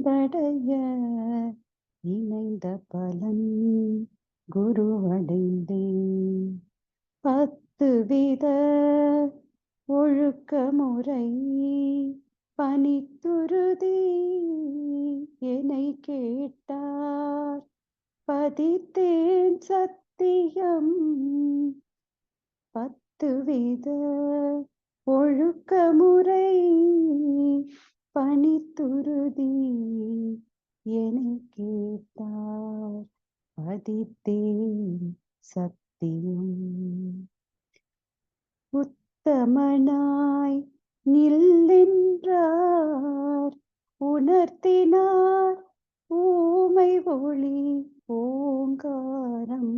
வந்தடைய இணைந்த பலன் குருவடைந்தேன். 10 வித ஒழுக்க முறை பணித்துருதி என்னை கேட்டார். பதித்தேன் சத்தியம் 10 வித ஒழுக்க முறை பணித்துருதி என்னை கேட்டார். பதித்தேன் சத்தியம். உத்தமனாய் நில்லென்றார் உணர்த்தினார் ஊமை ஒளி ஓங்காரம்.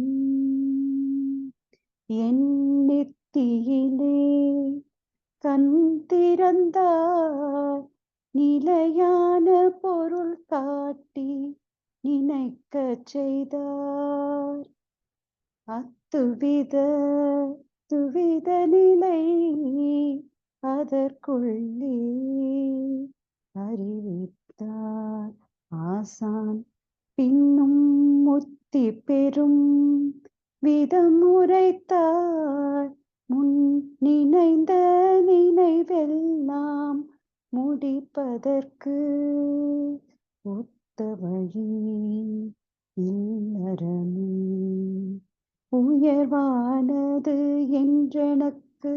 என் நெத்தியிலே கண் திறந்தார் நிலையான பொருள் காட்டி நினைக்கச் செய்தார். அத்துவித துவித நிலை அதற்குள்ளே அறிவித்தார் ஆசான். பின்னும் முத்தி பெறும் விதம் உரைத்தார். முன் நினைந்த நினைவெல்லாம் முடிப்பதற்கு ஒத்த வழி இல்லறமே உயர்வானது என்றெனக்கு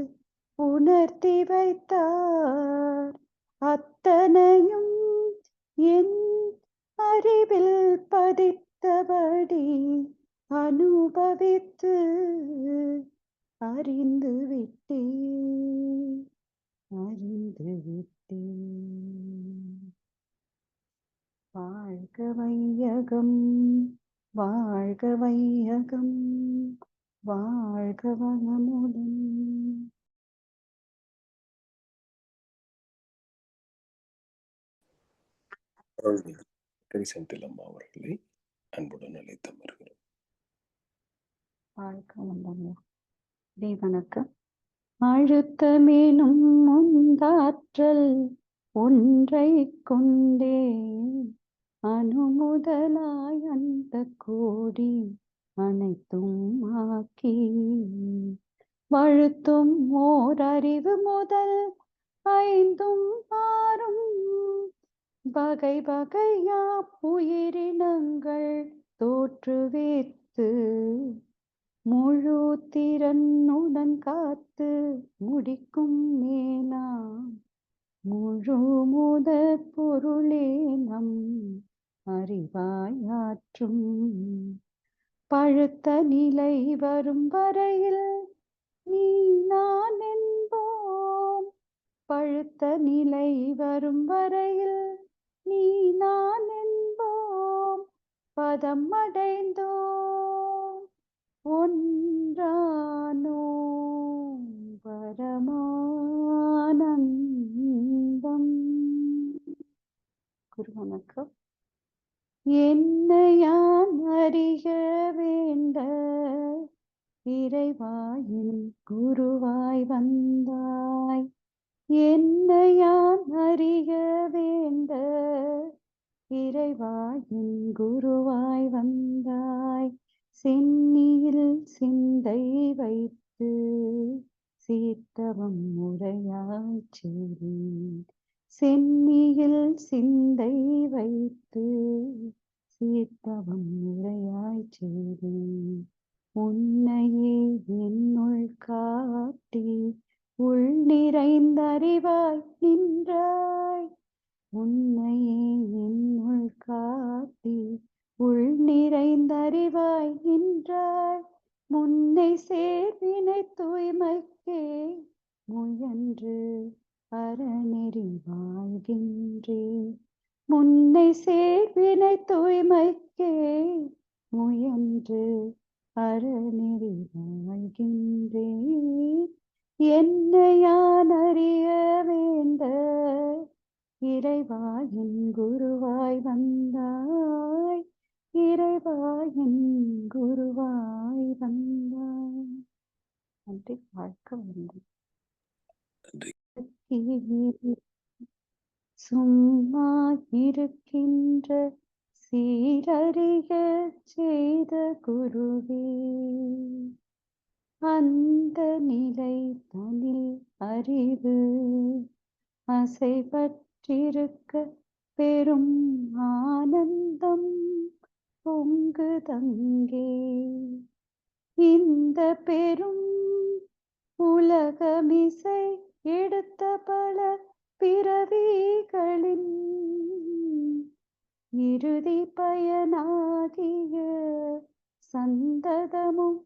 உணர்த்தி வைத்தார். அத்தனையும் என் அறிவில் பதித்தபடி அனுபவித்து அறிந்து விட்டேன். வாழ்க வையகம், வாழ்க வையகம், வாழ்க வளமுடன். செந்தில் அம்மா அவர்களை அன்புடன் அழைத்து வருகிறோம். வாழ்க வளமுடன். வணக்கம். அழுத்தமேனும் முந்தாற்றல் ஒன்றை கொண்டே அணுமுதலாய் அந்த கோடி அனைத்தும் ஆக்கி வழுத்தும் ஓர் அறிவு முதல் 5ம் 6ம் வகை வகையா உயிரினங்கள் தோற்றுவித்து முழு திறனுடன் காத்து முடிக்கும் மேலாம் முழு முதற் பொருளே நம் அறிவாயாற்றும். பழுத்த நிலை வரும் வரையில் நீ நான் என்போம். பழுத்த நிலை வரும் வரையில் நீ நான் என்போம். பதம் அடைந்தோம் ஒன்றானோ பரமானந்தம். குரு வணக்கம். என்னை யான் அறிய வேண்ட இறைவாயின் குருவாய் வந்தாய். என்னை யான் அறிய வேண்ட இறைவாயின் குருவாய் வந்தாய். சென்னியில் சிந்தை வைத்து சீர்த்தவம் முறையாய் செய்தேன். சென்னியில் சிந்தை வைத்து சீர்த்தவம் முறையாய் செய்தேன். உன்னையே என்னுள் காட்டி உள் நிறைந்தறிவாய் நின்றாய். உன்னையே என்னுள் காட்டி உள் நிறைந்தறிவாய் நின்றாய். முன்னை சேர்வினை தூய்மைக்கே முயன்று அறநெறி வாழ்கின்றேன். முன்னை சேர்வினை தூய்மைக்கே முயன்று அறநெறி வாழ்கின்றேன். என்னை யான் அறிய வேண்ட இறைவாயின் குருவாய் வந்தாய். இறைவாயின் குருவாய் வந்தாய். நன்றி. வாழ்க்கை வந்து சும்மா இருக்கின்ற சீரறிய செய்த குருவே, அந்த நிலை தனில் அறிவு அசைவற்றிருக்க பெரும் ஆனந்தம் பொங்குதங்கே. இந்த பெரும் உலகமிசை எடுத்த பல பிறவிகளின் இறுதி பயனாகிய சந்ததமும்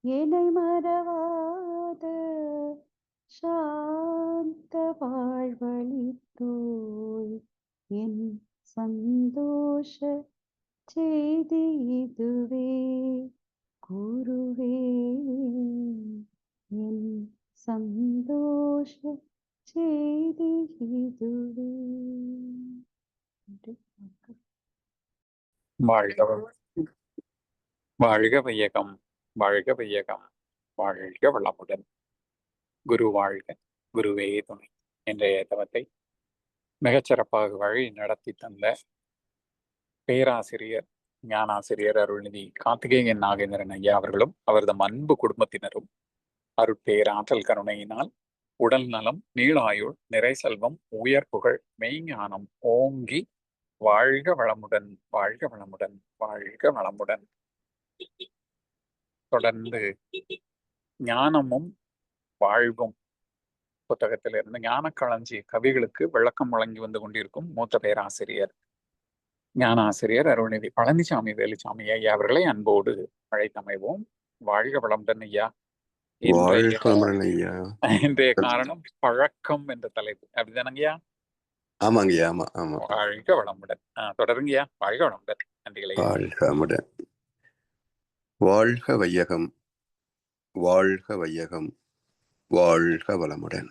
என்னை மறவாத சாந்த வாழ்வழித்தோய் என் சந்தோஷ செய்தி இதுவே குருவே, என் சந்தோஷ செய்தி இதுவே. வாழ்க வாழ்க வையகம், வாழ்க வையகம், வாழ்க வளமுடன். குரு வாழ்க, குருவே துணை. இன்றைய தவத்தை மிகச்சிறப்பாக வழி நடத்தி தந்த பேராசிரியர் ஞானாசிரியர் அருள்நிதி கார்த்திகேயன் நாகேந்திரன் ஐயா அவர்களும் அவரது அன்பு குடும்பத்தினரும் அருட்பேராற்றல் கருணையினால் உடல் நலம், நீளாயுள், நிறை செல்வம், உயர் புகழ், மெய்ஞானம் ஓங்கி வாழ்க வளமுடன், வாழ்க வளமுடன், வாழ்க வளமுடன். தொடர்ந்து ஞானமும் வாழ்வும் புத்தகத்திலிருந்து ஞானக்களஞ்சி கவிகளுக்கு விளக்கம் வழங்கி வந்து கொண்டிருக்கும் மூத்த பேராசிரியர் ஞானாசிரியர் அருள்நிதி பழனிசாமி வேலுசாமி ஐயா அவர்களை அன்போடு அழைத்தமைவோம். வாழ்க வளமுடன் ஐயா. இன்றைய காரணம் பழக்கம் என்ற தலைப்பு, அப்படிதானங்கய்யா? ஆமாங்கய்யா, ஆமா ஆமா. வாழ்க வளமுடன். தொடருங்கய்யா. வாழ்க வளமுடன். நன்றிகளை. வாழ்க வளமுடன். வாழ்க வையகம், வாழ்க வையகம், வாழ்க வளமுடன்.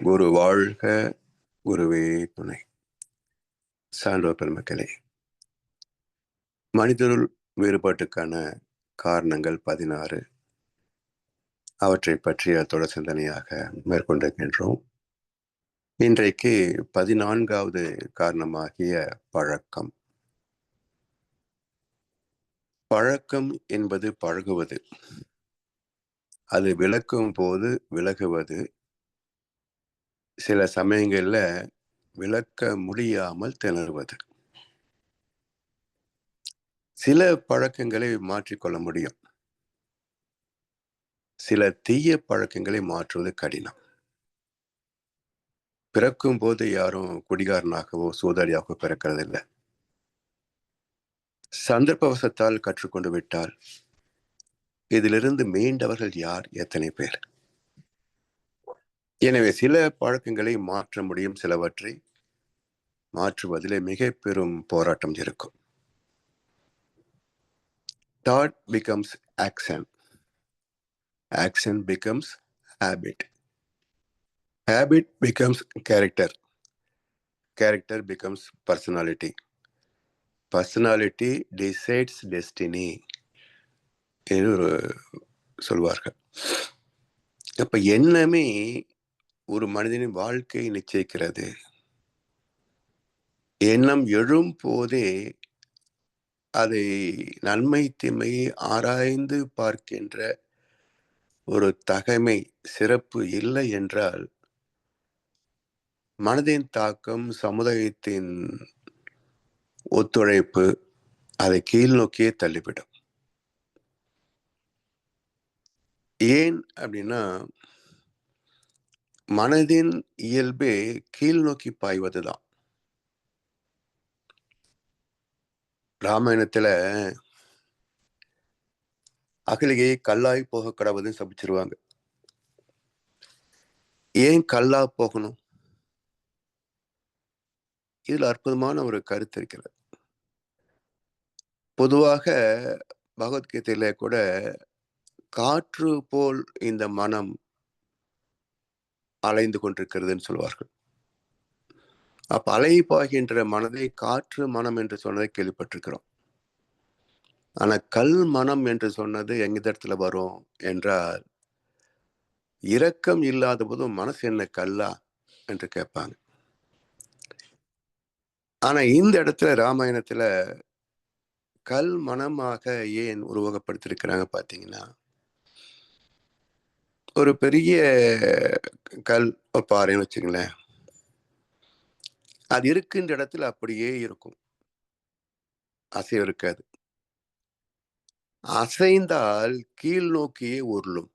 குரு வாழ்க, குருவே துணை. சான்றோர் பெருமக்களே, மனிதருள் வேறுபாட்டுக்கான காரணங்கள் 16, அவற்றை பற்றிய தொடர் சிந்தனையாக மேற்கொண்டிருக்கின்றோம். இன்றைக்கு 14வது காரணமாகிய பழக்கம். பழக்கம் என்பது பழகுவது, அது விளக்கும் போது விலகுவது, சில சமயங்கள்ல விளக்க முடியாமல் திணறுவது. சில பழக்கங்களை மாற்றிக்கொள்ள முடியும், சில தீய பழக்கங்களை மாற்றுவது கடினம். பிறக்கும் போது யாரும் குடிகாரனாகவோ சூதாடியாகவோ பிறக்கிறதில்லை. சந்தர்ப்பவசத்தால் கற்றுக்கொண்டு விட்டால் இதிலிருந்து மீண்டவர்கள் யார், எத்தனை பேர்? எனவே சில பழக்கங்களை மாற்ற முடியும், சிலவற்றை மாற்றுவதிலே மிக பெரும் போராட்டம் இருக்கும். Thought becomes action. Action becomes habit. Habit becomes character. Character becomes personality. Personality decides destiny என்று சொல்வார்கள். அப்ப எண்ணமே ஒரு மனிதனின் வாழ்க்கையை நிச்சயிக்கிறது. எண்ணம் எழும் போதே அதை நன்மை தீமையை ஆராய்ந்து பார்க்கின்ற ஒரு தகைமை, சிறப்பு இல்லை என்றால் மனதின் தாக்கம், சமுதாயத்தின் ஒத்துழைப்பு அதை கீழ் நோக்கியே தள்ளிவிடும். ஏன் அப்படின்னா, மனதின் இயல்பே கீழ் நோக்கி பாய்வதுதான். ராமாயணத்துல அகலிகையை கல்லாய் போக கடவுதுன்னு சபிச்சிருவாங்க. ஏன் கல்லா போகணும்? இதுல அற்புதமான ஒரு கருத்து இருக்கிறது. பொதுவாக பகவத்கீதையில கூட காற்று போல் இந்த மனம் அலைந்து கொண்டிருக்கிறதுன்னு சொல்வார்கள். அப்ப அலை பாய்கின்ற மனதை காற்று மனம் என்று சொன்னதை கேள்விப்பட்டிருக்கிறோம். ஆனா கல் மனம் என்று சொன்னது எங்கிடத்துல வரும் என்றால், இரக்கம் இல்லாத போதும் மனசு என்ன கல்லா என்று கேட்பாங்க. ஆனா இந்த இடத்துல ராமாயணத்துல கல் மனமாக ஏன் உருவகப்படுத்திருக்கிறாங்க பாத்தீங்கன்னா, ஒரு பெரிய கல் பாறைன்னு வச்சுங்களேன், அது இருக்கின்ற இடத்துல அப்படியே இருக்கும், அசைவு இருக்காது. அசைந்தால் கீழ் நோக்கியே உருளும்.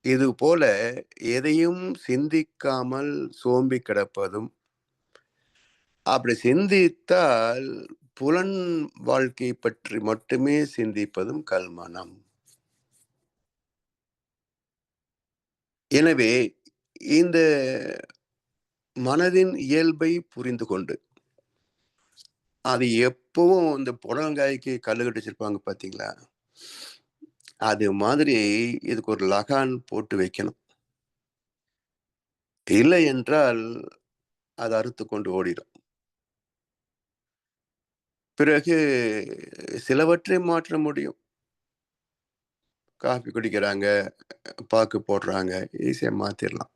இது போல எதையும் சிந்திக்காமல் சோம்பி கிடப்பதும், அப்படி சிந்தித்தால் புலன் வாழ்க்கை பற்றி மட்டுமே சிந்திப்பதும் கல்மனம். எனவே இந்த மனதின் இயல்பை புரிந்து கொண்டு, அது எப்பவும் இந்த புடலங்காய்க்கு கல்லு கட்டி வச்சிருப்பாங்க பாத்தீங்களா, அது மாதிரி இதுக்கு ஒரு லகான் போட்டு வைக்கணும். இல்லை என்றால் அது அறுத்து கொண்டு ஓடிடும். பிறகு சிலவற்றை மாற்ற முடியும். காஃபி குடிக்கிறாங்க, பாக்கு போடுறாங்க, ஈஸியா மாத்திரலாம்.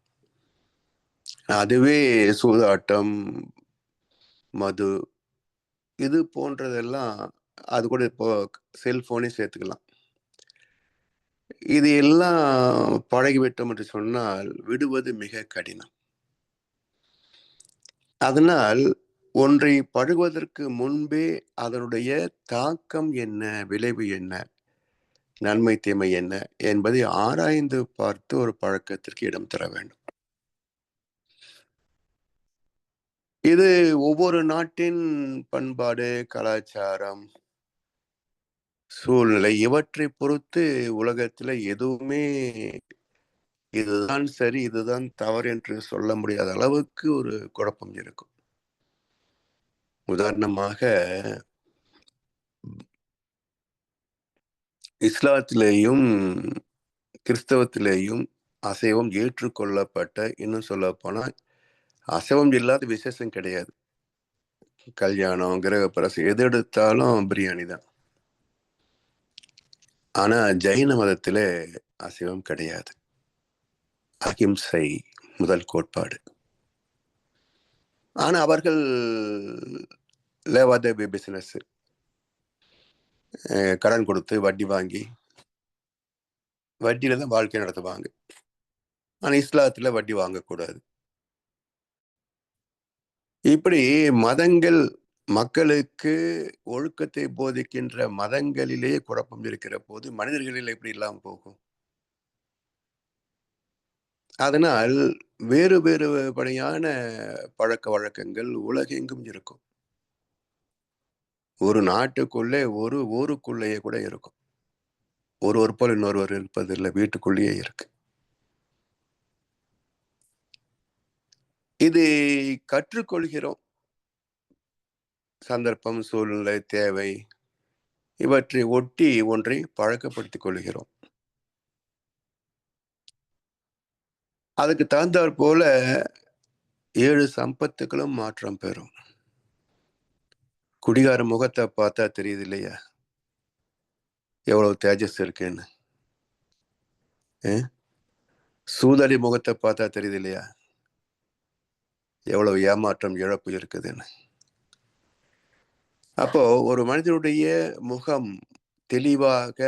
அதுவே சூதாட்டம், மது, இது போன்றதெல்லாம், அது கூட இப்போ செல்போனே சேர்த்துக்கலாம். இது எல்லாம் பழகிவிட்டோம் என்று சொன்னால் விடுவது மிக கடினம். அதனால் ஒன்றை பழகுவதற்கு முன்பே அதனுடைய தாக்கம் என்ன, விளைவு என்ன, நன்மை தீமை என்ன என்பதை ஆராய்ந்து பார்த்து ஒரு பழக்கத்திற்கு இடம் தர வேண்டும். இது ஒவ்வொரு நாட்டின் பண்பாடு, கலாச்சாரம், சூழ்நிலை இவற்றை பொறுத்து உலகத்துல எதுவுமே இதுதான் சரி, இதுதான் தவறு என்று சொல்ல முடியாத அளவுக்கு ஒரு குழப்பம் இருக்கும். உதாரணமாக, இஸ்லாத்திலேயும் கிறிஸ்தவத்திலேயும் அசைவம் ஏற்றுக்கொள்ளப்பட்ட, இன்னும் சொல்ல போனா அசைவம் இல்லாத விசேஷம் கிடையாது. கல்யாணம், கிரகப்பிரவேசம், எது எடுத்தாலும் பிரியாணி தான். ஆனா ஜெயின மதத்திலே அசைவம் கிடையாது. அகிம்சை முதல் கோட்பாடு. ஆனா அவர்கள் லேவாதேவி பிசினஸ், கடன் கொடுத்து வட்டி வாங்கி வட்டியில தான் வாழ்க்கை நடத்துவாங்க. ஆனா இஸ்லாத்துல வட்டி வாங்கக்கூடாது. இப்படி மதங்கள் மக்களுக்கு ஒழுக்கத்தை போதிக்கின்ற மதங்களிலேயே குழப்பம் இருக்கிற போது மனிதர்களில் எப்படி இல்லாம போகும்? அதனால் வேறு வேறு படியான பழக்க வழக்கங்கள் உலகெங்கும் இருக்கும். ஒரு நாட்டுக்குள்ளே, ஒரு ஊருக்குள்ளேயே கூட இருக்கும். ஒருவர் போல் இன்னொருவர் இருப்பதில்லை, வீட்டுக்குள்ளேயே இருக்கு. இது கற்றுக்கொள்கிறோம். சந்தர்ப்பம், சூழ்நிலை, தேவை இவற்றை ஒட்டி ஒன்றை பழக்கப்படுத்திக் கொள்கிறோம். அதுக்கு தகுந்தாற் போல 7 சம்பத்துக்களும் மாற்றம் பெறும். குடிகார முகத்தை பார்த்தா தெரியுது இல்லையா எவ்வளவு தேஜஸ் இருக்குன்னு? சூதாடி முகத்தை பார்த்தா தெரியுது இல்லையா எவ்வளவு ஏமாற்றம், இழப்பு இருக்குதுன்னு? அப்போ ஒரு மனிதனுடைய முகம் தெளிவாக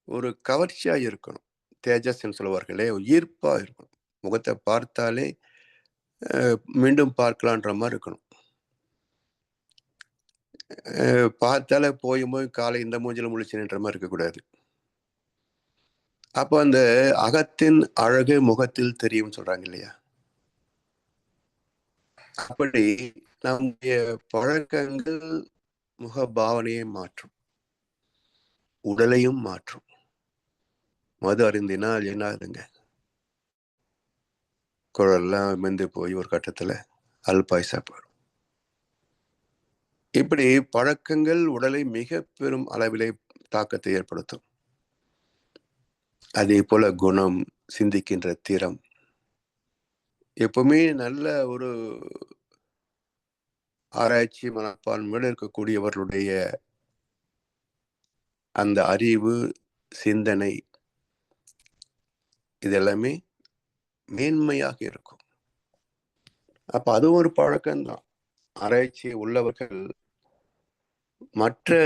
ஒரு கவர்ச்சியா இருக்கணும். தேஜஸ் சொல்லுவார்களே, ஈர்ப்பா இருக்கணும். முகத்தை பார்த்தாலே மீண்டும் பார்க்கலான்ற மாதிரி இருக்கணும். பார்த்தாலே போய் காலை இந்த மூஞ்சில முழிச்சுன்ற மாதிரி இருக்கக்கூடாது. அப்போ அந்த அகத்தின் அழகு முகத்தில் தெரியும் சொல்றாங்க இல்லையா? அப்படி நம்முடைய பழக்கங்கள் முக பாவனையை மாற்றும், உடலையும் மாற்றும். மது அருந்தினால் என்ன ஆகுதுங்க? குழல்லாம் மெந்து போய் ஒரு கட்டத்துல அல்பாயுசா போயிடும். இப்படி பழக்கங்கள் உடலை மிக பெரும் அளவிலே தாக்கத்தை ஏற்படுத்தும். அதே போல குணம், சிந்திக்கின்ற திறம், எப்பவுமே நல்ல ஒரு ஆராய்ச்சி மனப்பான்மையோடு இருக்கக்கூடியவர்களுடைய அந்த அறிவு, சிந்தனை இதெல்லாமே மேன்மையாக இருக்கும். அப்ப அதுவும் ஒரு பழக்கம்தான். ஆராய்ச்சி உள்ளவர்கள் மற்ற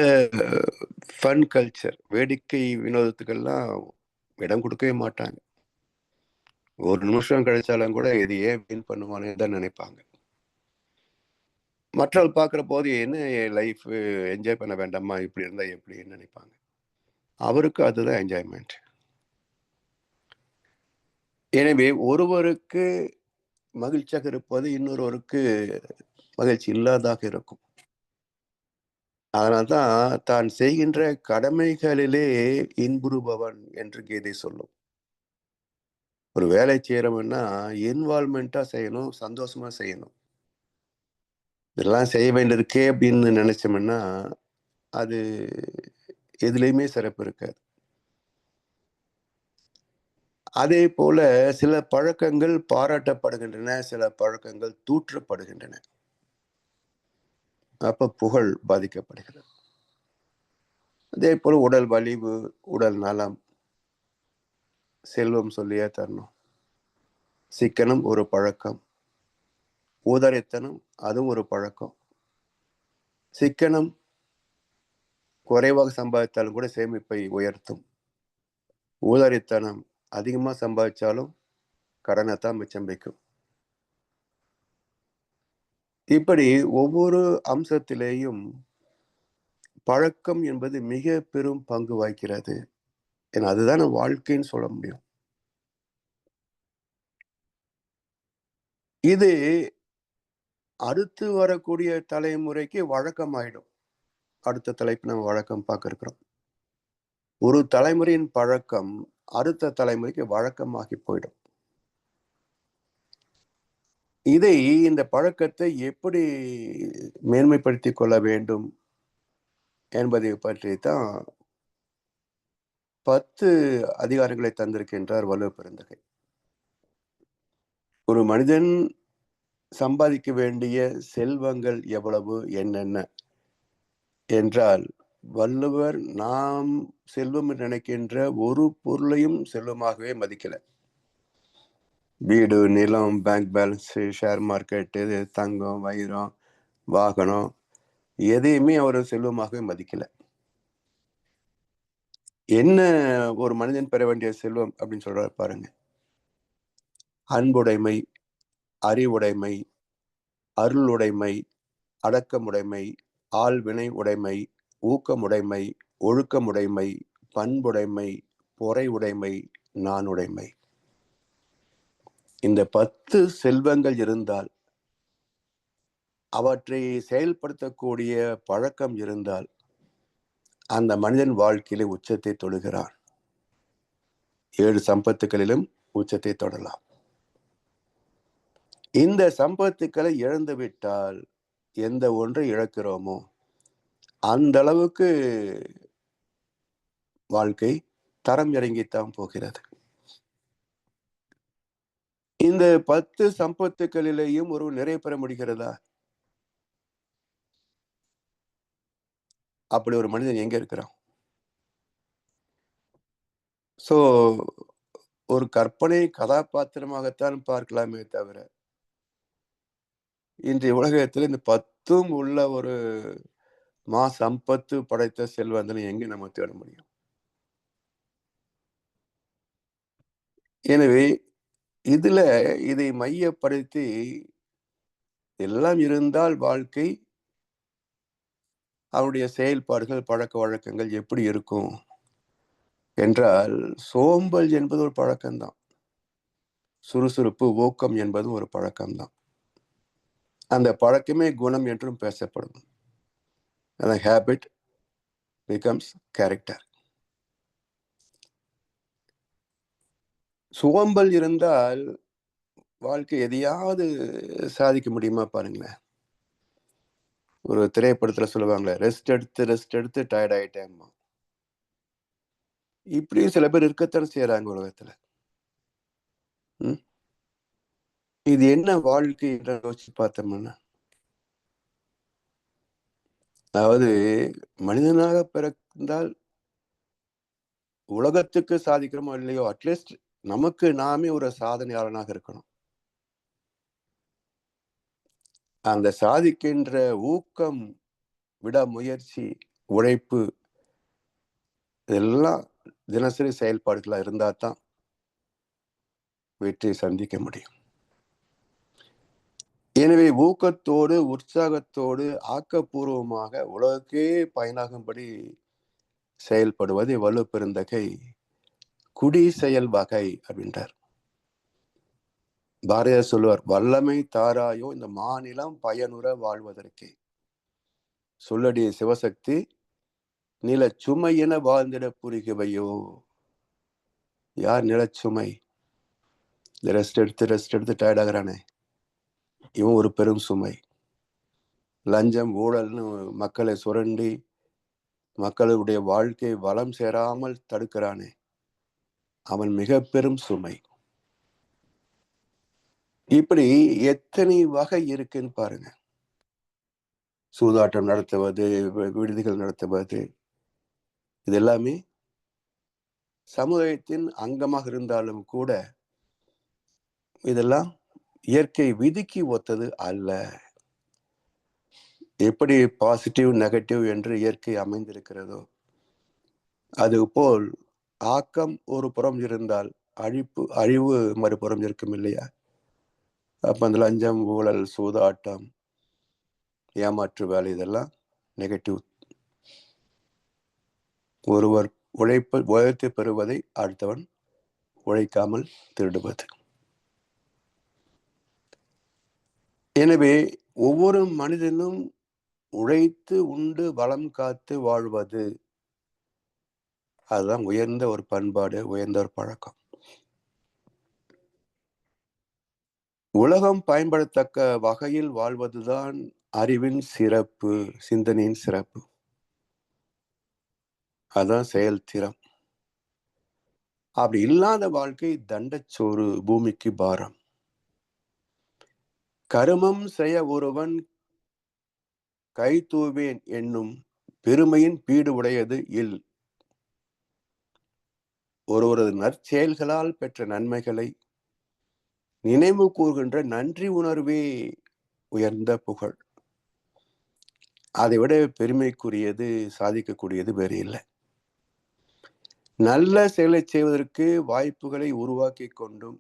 ஃபன் கல்ச்சர், வேடிக்கை வினோதத்துக்கெல்லாம் இடம் கொடுக்கவே மாட்டாங்க. ஒரு நிமிஷம் கிடைச்சாலும் கூட இது ஏன் வீண் பண்ணுவானே தான் நினைப்பாங்க. மற்றவர்கள் பார்க்குற போது என்ன லைஃப் என்ஜாய் பண்ண வேண்டாமா, இப்படி இருந்தா எப்படின்னு நினைப்பாங்க. அவருக்கு அதுதான் என்ஜாய்மெண்ட். எனவே ஒருவருக்கு மகிழ்ச்சியாக இருப்பது இன்னொருவருக்கு மகிழ்ச்சி இல்லாதாக இருக்கும். அதனால்தான் தான் செய்கின்ற கடமைகளிலே இன்புறுபவன் என்று கீதை சொல்லும். ஒரு வேலை செய்யறோம்னா இன்வால்மெண்டா செய்யணும், சந்தோஷமா செய்யணும். இதெல்லாம் செய்ய வேண்டியிருக்கே அப்படின்னு நினைச்சோம்னா அது எதுலையுமே சிறப்பு இருக்காது. அதே போல சில பழக்கங்கள் பாராட்டப்படுகின்றன, சில பழக்கங்கள் தூற்றப்படுகின்றன. அப்ப புகழ் பாதிக்கப்படுகிறது. அதே போல உடல் வலிவு, உடல் நலம், செல்வம் சொல்லியே தரணும். சிக்கனம் ஒரு பழக்கம், ஊதாரித்தனம் அதுவும் ஒரு பழக்கம். சிக்கனம் குறைவாக சம்பாதித்தாலும் கூட சேமிப்பை உயர்த்தும். ஊதாரித்தனம் அதிகமா சம்பாதிச்சாலும் கடனை தான் மிச்சம் வைக்கும். இப்படி ஒவ்வொரு அம்சத்திலேயும் பழக்கம் என்பது மிக பெரும் பங்கு வகிக்கிறது. ஏன்னா அதுதான் வாழ்க்கைன்னு சொல்ல முடியும். இது அடுத்து வரக்கூடிய தலைமுறைக்கு வழக்கமாயிடும். அடுத்த தலைப்பு நம்ம வழக்கம் பார்க்க இருக்கிறோம். ஒரு தலைமுறையின் பழக்கம் அடுத்த தலைமுறைக்கு வழக்கமாகி போயிடும். இந்த பழக்கத்தை எப்படி மேன்மைப்படுத்திக் கொள்ள வேண்டும் என்பதை பற்றி தான் 10 அதிகாரங்களை தந்திருக்கின்றார் வள்ளுவ பெருந்தகை. ஒரு மனிதன் சம்பாதிக்க வேண்டிய செல்வங்கள் எவ்வளவு, என்னென்ன என்றால், வள்ளுவர் நாம் செல்வம் நினைக்கின்ற ஒரு பொருளையும் செல்வமாகவே மதிக்கல. வீடு, நிலம், பேங்க் பேலன்ஸ், ஷேர் மார்க்கெட், தங்கம், வைரம், வாகனம் எதையுமே அவர் செல்வமாகவே மதிக்கல. என்ன ஒரு மனிதன் பெற வேண்டிய செல்வம் அப்படின்னு சொல்றாரு பாருங்க. அன்புடைமை, அறிவுடைமை, அருளுடைமை, அடக்கமுடைமை, ஆள்வினை உடைமை, ஊக்கமுடைமை, ஒழுக்கமுடைமை, பண்புடைமை, பொறை உடைமை, நானுடைமை. இந்த 10 செல்வங்கள் இருந்தால், அவற்றை செயல்படுத்தக்கூடிய பழக்கம் இருந்தால், அந்த மனிதன் வாழ்க்கையிலே உச்சத்தை தொடுகிறான். 7 சம்பத்துக்களிலும் உச்சத்தை தொடலாம். இந்த சம்பத்துக்களை இழந்து விட்டால் எந்த ஒன்றை இழக்கிறோமோ அந்த அளவுக்கு வாழ்க்கை தரம் இறங்கித்தான் போகிறது. இந்த 10 சம்பத்துக்களிலேயும் ஒரு நிறைவு பெற முடிகிறதா? அப்படி ஒரு மனிதன் எங்க இருக்கிறான்? சோ ஒரு கற்பனை கதாபாத்திரமாகத்தான் பார்க்கலாமே தவிர, இன்றைய உலகத்தில் இந்த 10ம் உள்ள ஒரு சம்பத்து படைத்த செல்வந்தனை எங்க நம்ம தேட முடியும்? எனவே இதை மையப்படுத்தி எல்லாம் இருந்தால் வாழ்க்கை, அவருடைய செயல்பாடுகள், பழக்க வழக்கங்கள் எப்படி இருக்கும் என்றால், சோம்பல் என்பது ஒரு பழக்கம்தான். சுறுசுறுப்பு, ஊக்கம் என்பதும் ஒரு பழக்கம்தான். அந்த பழக்கமே குணம் என்றும் பேசப்படும். அந்த ஹேபிட் பிகம்ஸ் கேரக்டர். சோம்பல் இருந்தால் வாழ்க்கை எதையாவது சாதிக்க முடியுமா பாருங்களேன். ஒரு திரைப்படத்துல சொல்லுவாங்களே, ரெஸ்ட் எடுத்து டயர்ட் ஆயிட்டேன். இப்படியும் சில பேர் இருக்கத்தான் செய்யறாங்க உலகத்துல. இது என்ன வாழ்க்கை என்று யோசிச்சு பார்த்தோம்னா, அதாவது மனிதனாக பிறந்தால் உலகத்துக்கு சாதிக்கிறோமோ இல்லையோ, அட்லீஸ்ட் நமக்கு நாமே ஒரு சாதனையாளனாக இருக்கணும். அந்த சாதிக்கின்ற ஊக்கம், விடாமுயற்சி, உழைப்பு இதெல்லாம் தினசரி செயல்பாடுகளா இருந்தா தான் வெற்றியை சந்திக்க முடியும். எனவே ஊக்கத்தோடு, உற்சாகத்தோடு, ஆக்கப்பூர்வமாக உலகுக்கே பயனாகும்படி செயல்படுவது வலுப்பெருந்தகை குடி செயல் வகை அப்படின்றார். பாரதியார் சொல்லுவார், வல்லமை தாராயோ இந்த மாநிலம் பயனுற வாழ்வதற்கே, சொல்லடிய சிவசக்தி நிலச்சுமை என வாழ்ந்திட புரிகவையோ. யார் நிலச்சுமை? ரெஸ்ட் எடுத்து டயர்ட் ஆகிறானே, இவன் ஒரு பெரும் சுமை. லஞ்சம் ஊழல்னு மக்களை சுரண்டி மக்களுடைய வாழ்க்கை வளம் சேராமல் தடுக்கிறானே, அவன் மிக பெரும் சுமை. இப்படி எத்தனை வகை இருக்குன்னு பாருங்க. சூதாட்டம் நடத்துவது, விடுதிகள் நடத்துவது, இது எல்லாமே சமுதாயத்தின் அங்கமாக இருந்தாலும் கூட இதெல்லாம் இயற்கை விதிக்கு ஒத்தது அல்ல. எப்படி பாசிட்டிவ் நெகட்டிவ் என்று இயற்கை அமைந்திருக்கிறதோ அதுபோல் ஆக்கம் ஒரு புறம் இருந்தால் அழிவு மறுபுறம் இருக்கும் இல்லையா? அப்ப அந்த லஞ்சம், ஊழல், சூதாட்டம், ஏமாற்று வேலை இதெல்லாம் நெகட்டிவ். ஒருவர் உழைத்து பெறுவதை அடுத்தவன் உழைக்காமல் திருடுவது. எனவே ஒவ்வொரு மனிதனும் உழைத்து உண்டு வளம் காத்து வாழ்வது, அதுதான் உயர்ந்த ஒரு பண்பாடு, உயர்ந்த ஒரு பழக்கம். உலகம் பயன்படத்தக்க வகையில் வாழ்வதுதான் அறிவின் சிறப்பு, சிந்தனையின் சிறப்பு. அதான் செயல் திறம். அப்படி இல்லாத வாழ்க்கை தண்டச்சோறு, பூமிக்கு பாரம். கருமம் செய்ய ஒருவன் கை தூவேன் என்னும் பெருமையின் பீடு உடையது இல். ஒருவரது நற்செயல்களால் பெற்ற நன்மைகளை நினைவு கூறுகின்ற நன்றி உணர்வே உயர்ந்த புகழ். அதை விட பெருமைக்குரியது, சாதிக்கக்கூடியது வேறு இல்லை. நல்ல செயலை செய்வதற்கு வாய்ப்புகளை உருவாக்கி கொண்டும்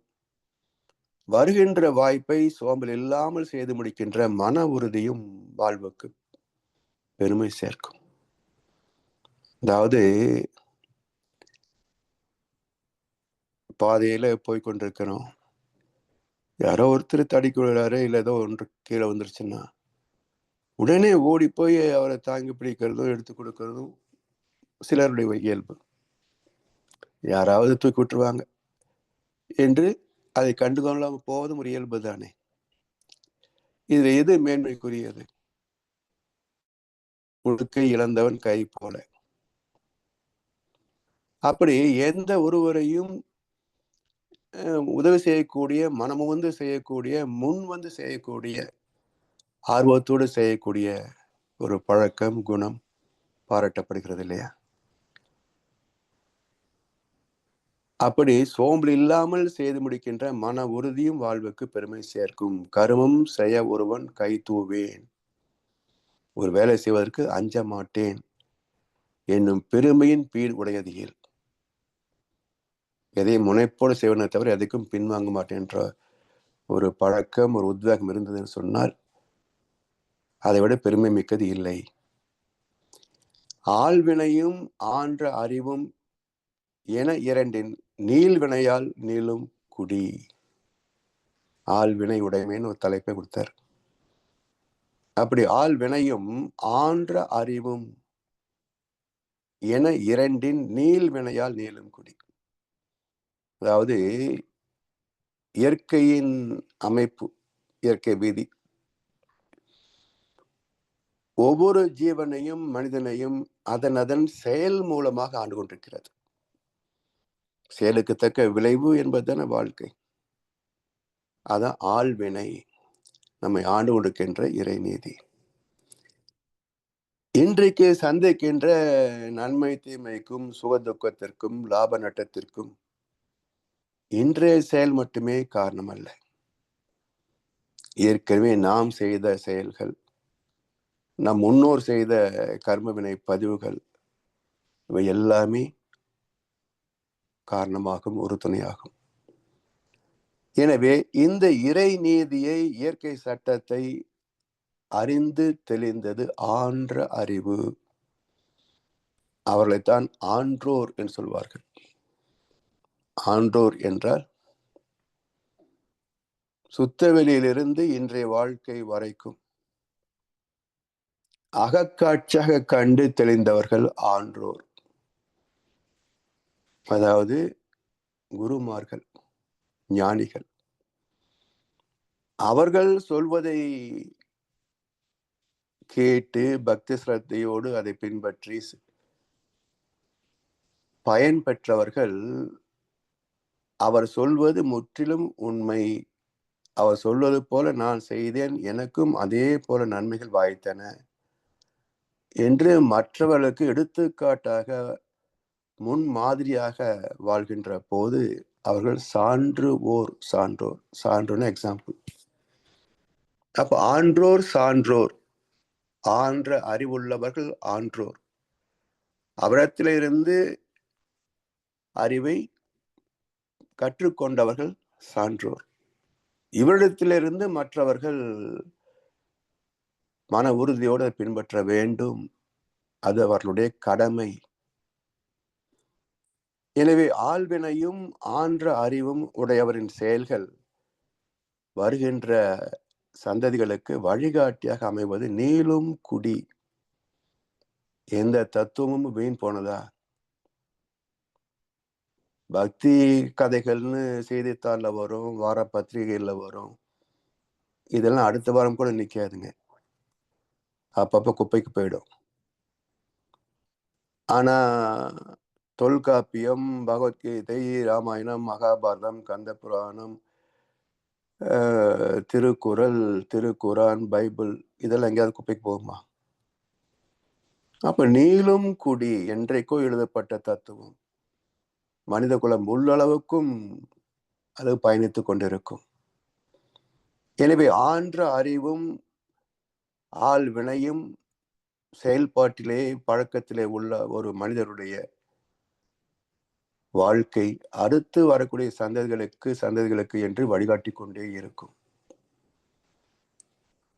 வருகின்ற வாய்ப்பை சோம்பல் இல்லாமல் செய்து முடிக்கின்ற மன உறுதியும் வாழ்வுக்கு பெருமை சேர்க்கும். அதாவது பாதையில போய்கொண்டிருக்கிறோம், யாரோ ஒருத்தர் தடிக்கு விழுறாரு, இல்லை ஏதோ ஒன்று கீழே வந்துருச்சுன்னா உடனே ஓடி போய் அவரை தாங்கி பிடிக்கிறதும் எடுத்து கொடுக்கறதும் சிலருடைய இயல்பு. யாராவது தூக்கி விட்டுருவாங்க என்று அதை கண்டுகொள்ளாமல் போவதும் ஒரு இயல்பு தானே. இதுல எது மேன்மைக்குரியது? உடுக்கை இழந்தவன் கை போல. அப்படி எந்த ஒருவரையும் உதவி செய்யக்கூடிய, மனமும் வந்து செய்யக்கூடிய, முன் வந்து செய்யக்கூடிய, ஆர்வத்தோடு செய்யக்கூடிய ஒரு பழக்கம், குணம் பாராட்டப்படுகிறது இல்லையா? அப்படி சோம்பல் இல்லாமல் செய்து முடிக்கின்ற மன உறுதியும் வாழ்வுக்கு பெருமை சேர்க்கும். கருமம் செய்ய ஒருவன் கை தூவேன், ஒரு வேலை செய்வதற்கு அஞ்ச மாட்டேன் என்னும் பெருமையின் பீடு உடையது இல். எதையும் முனைப்போடு செய்வனை தவிர எதைக்கும் பின்வாங்க மாட்டேன் என்ற ஒரு பழக்கம், ஒரு உத்வேகம் இருந்ததுன்னு சொன்னால் அதை விட பெருமை மிக்கது இல்லை. ஆழ்வினையும் ஆன்ற அறிவும் என இரண்டின் நீள்வினையால் நீளும் குடி. ஆழ்வினை உடைமைன்னு ஒரு தலைப்பை கொடுத்தார். அப்படி ஆழ்வினையும் ஆன்ற அறிவும் என இரண்டின் நீள்வினையால் நீளும் குடி. அதாவது இயற்கையின் அமைப்பு, இயற்கை விதி ஒவ்வொரு ஜீவனையும் மனிதனையும் அதன் செயல் மூலமாக ஆண்டு கொண்டிருக்கிறது. செயலுக்கு தக்க விளைவு என்பதுதான வாழ்க்கை. அதான் ஆழ்வினை நம்மை ஆண்டு கொண்டிருக்கின்ற இறைநீதி. இன்றைக்கு சந்திக்கின்ற நன்மை தீமைக்கும், சுகதுக்கத்திற்கும், லாப நட்டத்திற்கும் இன்றைய செயல் மட்டுமே காரணம் அல்ல. ஏற்கனவே நாம் செய்த செயல்கள், நம் முன்னோர் செய்த கர்மவினை பதிவுகள், இவை எல்லாமே காரணமாகும், ஒரு துணையாகும். எனவே இந்த இறை நீதியை, இயற்கை சட்டத்தை அறிந்து தெளிந்தது ஆன்ற அறிவு. அவர்களைத்தான் ஆன்றோர் என்று சொல்வார்கள். ஆன்றோர் என்றால் சுத்தவெளியிலிருந்து இன்றைய வாழ்க்கை வரைக்கும் அகக்காட்சியாக கண்டு தெளிந்தவர்கள் ஆன்றோர். அதாவது குருமார்கள், ஞானிகள். அவர்கள் சொல்வதை கேட்டு பக்தி சிரத்தையோடு அதை பின்பற்றி பயன் பெற்றவர்கள் அவர் சொல்வது முற்றிலும் உண்மை, அவர் சொல்வது போல நான் செய்தேன், எனக்கும் அதே போல நன்மைகள் வாய்த்தன என்று மற்றவர்களுக்கு எடுத்துக்காட்டாக முன் மாதிரியாக வாழ்கின்ற போது அவர்கள் சான்றோர். சான்றோர்னு எக்ஸாம்பிள். அப்ப ஆன்றோர் சான்றோர், ஆன்ற அறிவுள்ளவர்கள் ஆன்றோர். அவரிடத்திலிருந்து அறிவை கற்றுக்கொண்டவர்கள் சான்றோர். இவரிடத்திலிருந்து மற்றவர்கள் மன உறுதியோடு பின்பற்ற வேண்டும், அது அவர்களுடைய கடமை. எனவே ஆள்வினையும் ஆன்ற அறிவும் உடையவரின் செயல்கள் வருகின்ற சந்ததிகளுக்கு வழிகாட்டியாக அமைவது நீளும் குடி. எந்த தத்துவமும் வீண் போனதா? பக்தி கதைகள்னு செய்தித்தாள்ல வரும், வார பத்திரிகைகள்ல வரும். இதெல்லாம் அடுத்த வாரம் கூட நிக்காதுங்க, அப்பப்ப குப்பைக்கு போயிடும். ஆனா தொல்காப்பியம், பகவத்கீதை, ராமாயணம், மகாபாரதம், கந்த புராணம், திருக்குறள், திருக்குரான், பைபிள், இதெல்லாம் எங்கேயாவது குப்பைக்கு போகுமா? அப்ப நீளும் குடி என்றைக்கோ எழுதப்பட்ட தத்துவம் மனித குலம் உள்ளளவுக்கும் அது பயணித்துக் கொண்டிருக்கும். எனவே ஆன்ற அறிவும் ஆள் வினையும் செயல்பாட்டிலே பழக்கத்திலே உள்ள ஒரு மனிதருடைய வாழ்க்கை அடுத்து வரக்கூடிய சந்ததிகளுக்கு என்று வழிகாட்டி கொண்டே இருக்கும்.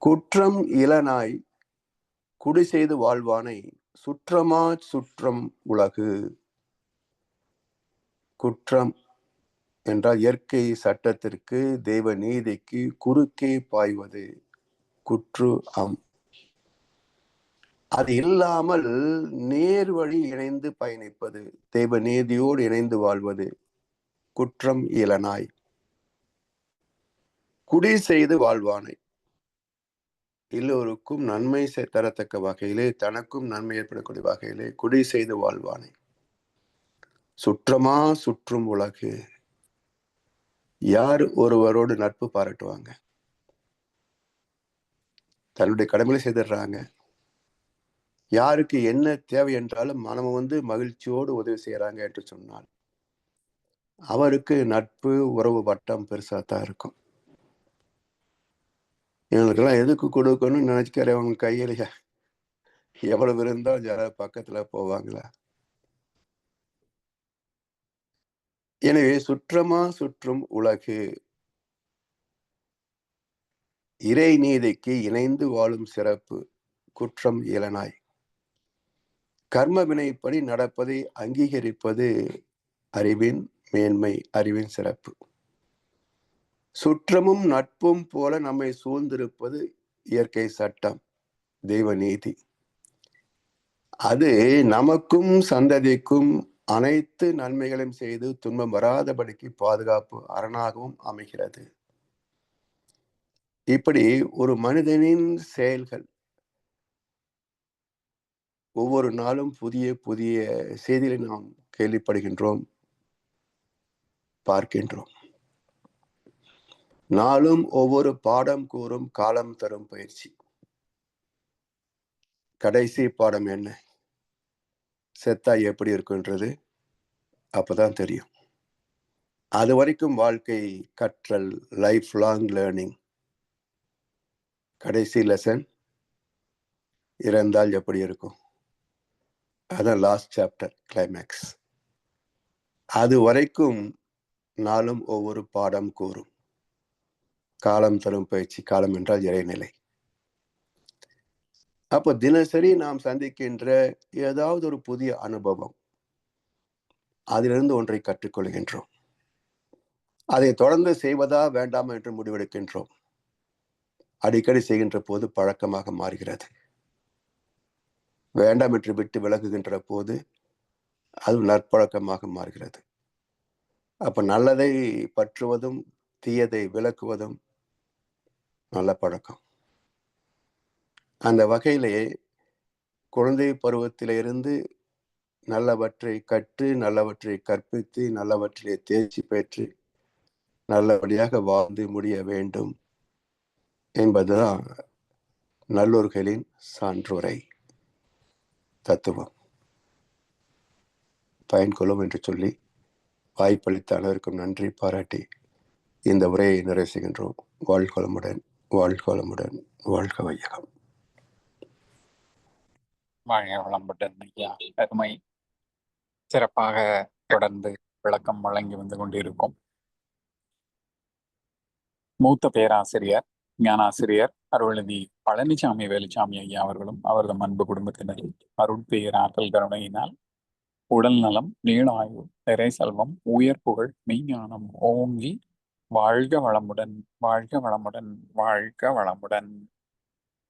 குற்றம் இளனாய் குடி செய்து வாழ்வானை சுற்றமா சுற்றம் உலகு. குற்றம் என்றால் இயற்கை சட்டத்திற்கு, தெய்வ நீதிக்கு குறுக்கே பாய்வது குற்று அம். அது இல்லாமல் நேர் வழி இணைந்து பயணிப்பது, தெய்வ நீதியோடு இணைந்து வாழ்வது குற்றம் இளனாய். குடி செய்து வாழ்வானை, எல்லோருக்கும் நன்மை தரத்தக்க வகையிலே, தனக்கும் நன்மை ஏற்படக்கூடிய வகையிலே குடி செய்து வாழ்வானை சுற்றமா சுற்றும் உலகு. யார் ஒருவரோடு நட்பு பாராட்டுவாங்க? தன்னுடைய கடமையை செய்திடுறாங்க. யாருக்கு என்ன தேவை என்றாலும் மனம் மகிழ்ச்சியோடு உதவி செய்யறாங்க என்று சொன்னால் அவருக்கு நட்பு உறவு வட்டம் பெருசாத்தான் இருக்கும். இவங்களுக்கெல்லாம் எதுக்கு கொடுக்கணும்னு நினைச்சுக்கிறவங்க கையில எவ்வளவு இருந்தாலும் யாராவது பக்கத்துல போவாங்களா? எனவே சுற்றமா சுற்றும் உலகு. இறை நீதிக்கு இணைந்து வாழும் சிறப்பு குற்றம் இளனாய். கர்ம வினைப்படி நடப்பதை அங்கீகரிப்பது அறிவின் மேன்மை, அறிவின் சிறப்பு. சுற்றமும் நட்பும் போல நம்மை சூழ்ந்திருப்பது இயற்கை சட்டம், தெய்வ நீதி. அது நமக்கும் சந்ததிக்கும் அனைத்து நன்மைகளையும் செய்து துன்பம் வராதபடிக்கு பாதுகாப்பு அரணாகவும் அமைகிறது. இப்படி ஒரு மனிதனின் செயல்கள் ஒவ்வொரு நாளும் புதிய புதிய செய்திகளை நாம் கேள்விப்படுகின்றோம், பார்க்கின்றோம். நாளும் ஒவ்வொரு பாடம் கூறும் காலம் தரும் பயிற்சி. கடைசி பாடம் என்ன? செத்தா எப்படி இருக்குன்றது அப்பதான் தெரியும். அது வரைக்கும் வாழ்க்கை கற்றல், லைஃப் லாங் லேர்னிங். கடைசி லெசன் இறந்தால் எப்படி இருக்கும், அதான் லாஸ்ட் சாப்டர் கிளைமேக்ஸ். அது வரைக்கும் நாளும் ஒவ்வொரு பாடம் கூறும். காலம் தரும் பயிற்சி, காலம் என்றால் இறைநிலை. அப்போ தினசரி நாம் சந்திக்கின்ற ஏதாவது ஒரு புதிய அனுபவம், அதிலிருந்து ஒன்றை கற்றுக்கொள்கின்றோம். அதை தொடர்ந்து செய்வதா வேண்டாமா என்று முடிவெடுக்கின்றோம். அடிக்கடி செய்கின்ற போது பழக்கமாக மாறுகிறது. வேண்டாம் என்று விட்டு விலகுகின்ற போது அது நற்பழக்கமாக மாறுகிறது. அப்ப நல்லதை பற்றுவதும் தீயதை விலக்குவதும் நல்ல பழக்கம். அந்த வகையிலே குழந்தை பருவத்திலிருந்து நல்லவற்றை கற்று, நல்லவற்றை கற்பித்து, நல்லவற்றிலே தேர்ச்சி பெற்று நல்லபடியாக வாழ்ந்து முடிய வேண்டும் என்பதுதான் நல்லோர்களின் சான்றுரை தத்துவம். பயன்கொள்ளும் என்று சொல்லி வாய்ப்பளித்த அனைவருக்கும் நன்றி பாராட்டி இந்த உரையை நிறைவு செய்கின்றோம். வாழ்க வளமுடன், வாழ்க வளமுடன், வாழ்க வையகம். வாழ்க வளமுடன் ஐயா. அருமை. சிறப்பாக தொடர்ந்து விளக்கம் வழங்கி வந்து கொண்டிருக்கும் மூத்த பேராசிரியர் ஞானாசிரியர் அருள்நிதி பழனிசாமி வேலுச்சாமி ஐயா அவர்களும் அவரது அன்பு குடும்பத்தினரும் அருட்பேராற்றல் கருணையினால் உடல் நலம், நீளாயுள், நிறை செல்வம், உயர் புகழ், மெய்ஞானம் ஓங்கி வாழ்க வளமுடன், வாழ்க வளமுடன், வாழ்க வளமுடன்.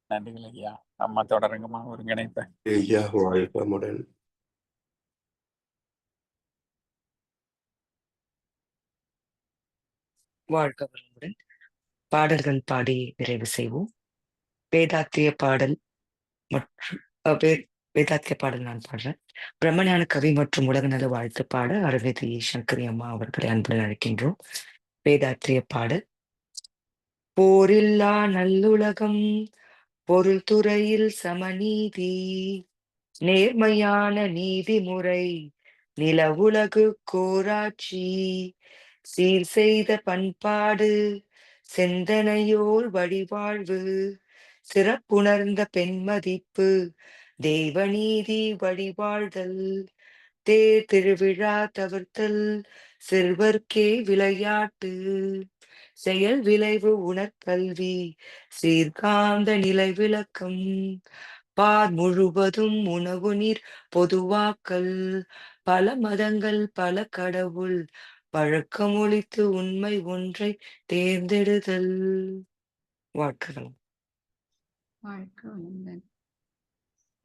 நன்றிகள் ஐயா. அம்மா தொடருங்கம்மா ஒருங்கிணைப்ப. ஐயா வாழ்க வளமுடன். வாழ்க வளமுடன். பாடல்கள் பாடி நிறைவு செய்வோம். வேதாத்திரிய பாடல் மற்றும் வேதாத்திரிய பாடல் நான் பாடுறேன். பிரம்மஞான கவி மற்றும் உலக நல வாழ்த்து பாட அருள்நிதி சங்கரி அம்மா அவர்களை அன்புடன் அழைக்கின்றோம். வேதாத்திரிய பாடல். போரில்லா நல்லுலகம், பொருள் துறையில் சமநீதி, நேர்மையான நீதிமுறை, நில உலகு கோராட்சி, சீர் செய்த பண்பாடு, சிந்தனையோர் வழிவாழ்வு, சிறப்புணர்ந்த பெண்மதிப்பு, தெய்வநீதி வழிவாழ்தல், தேர் திருவிழா தவிர்த்தல், சிறுவர்க்கே விளையாட்டு, செயல் விளைவு உணர்கல்வி, சீர்காந்த நிலை விளக்கம், பார் முழுவதும் உணவு நீர் பொதுவாக்கல், பல மதங்கள் பல கடவுள் பழக்கம் ஒழித்து உண்மை ஒன்றை தேர்ந்தெடுதல். வாழ்க்கணும். வாழ்க வளமுடன்.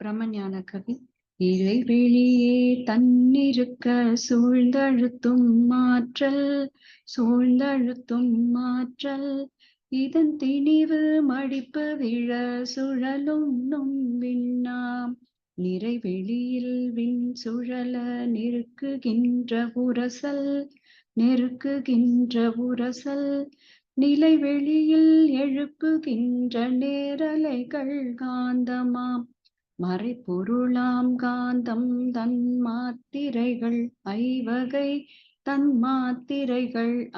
பிரம்மஞான கவி. இறைவெளியே தன்னிருக்க சூழ்ந்தழுத்தும் மாற்றல், இதன் திணிவு மடிப்பு விழ சுழலும் விண்ணாம், நிறைவெளியில் விண் சுழல நெருக்குகின்ற உரசல், நிலைவெளியில் எழுப்புகின்ற நேரலைகள் காந்தமாம், மறைப்பொருளாம் காந்தம் தன் மாத்திரைகள்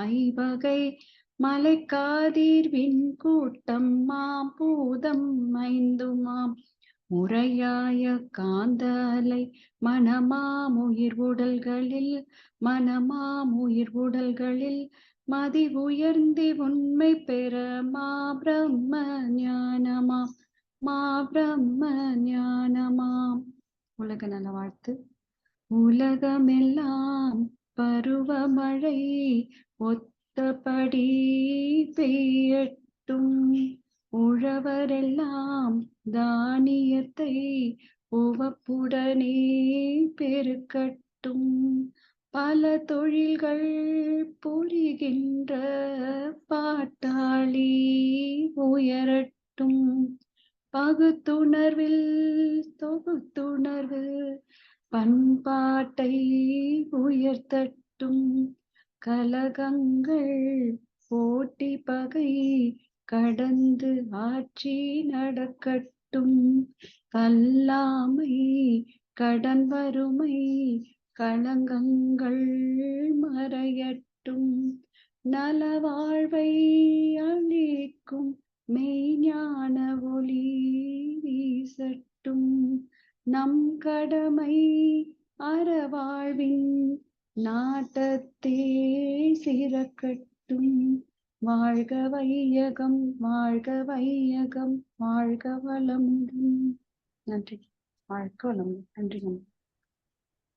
ஐவகை, மலைக்காதீர்வின் கூட்டம் பூதம் ஐந்துமாம், முறையாய காந்த அலை மனமாம் உயிர் உடல்களில் மதி உயர்ந்தி உண்மை பெற பிரம்ம ஞானமாம். உலக நல வாழ்த்து. உலகமெல்லாம் பருவமழை ஒத்தபடி பெய்யட்டும், உழவரெல்லாம் தானியத்தை உவப்புடனே பெருக்கட்டும், பல தொழில்கள் புரிகின்ற பாட்டாளி உயரட்டும், பகுத்துணர்வில் தொகுத்துணர்வு பண்பாட்டை உயர்த்தட்டும், கலகங்கள் போட்டி பகை கடந்து ஆட்சி நடக்கட்டும், கல்லாமை கடன் வறுமை களங்கங்கள் மறையட்டும், நலவாழ்வை அளிக்கும் மெய்ஞான ஒளி வீசட்டும். நம் கடமை அறவாழ்வின் நாட்டத்தே சிறக்கட்டும். வாழ்க வையகம், வாழ்க வையகம், வாழ்க வளமுடன். நன்றி. வாழ்க வளமுடன். நன்றி.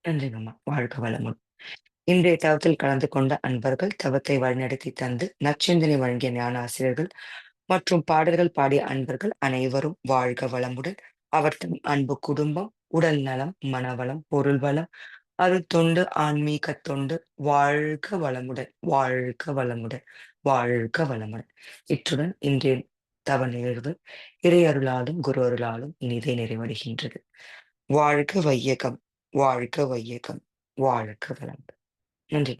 நன்றிங்கம்மா. வாழ்க வளமுடன். இன்றைய தவத்தில் கலந்து கொண்ட அன்பர்கள், தவத்தை வழிநடத்தி தந்து நற்சிந்தனை வழங்கிய ஞான ஆசிரியர்கள் மற்றும் பாடல்கள் பாடிய அன்பர்கள் அனைவரும் வாழ்க வளமுடன். அவர்தம் அன்பு குடும்பம், உடல் நலம், மனவளம், பொருள் வளம், அருட்தொண்டு, ஆன்மீக தொண்டு வாழ்க வளமுடன், வாழ்க வளமுடன், வாழ்க வளமுடன். இத்துடன் இன்றைய தவ நிகழ்வு இறை அருளாலும் குரு அருளாலும் இனிதே நிறைவடைகின்றது. வாழ்க வையகம், வாழ்க வையகம், வாழ்க வளமுடன். நன்றி.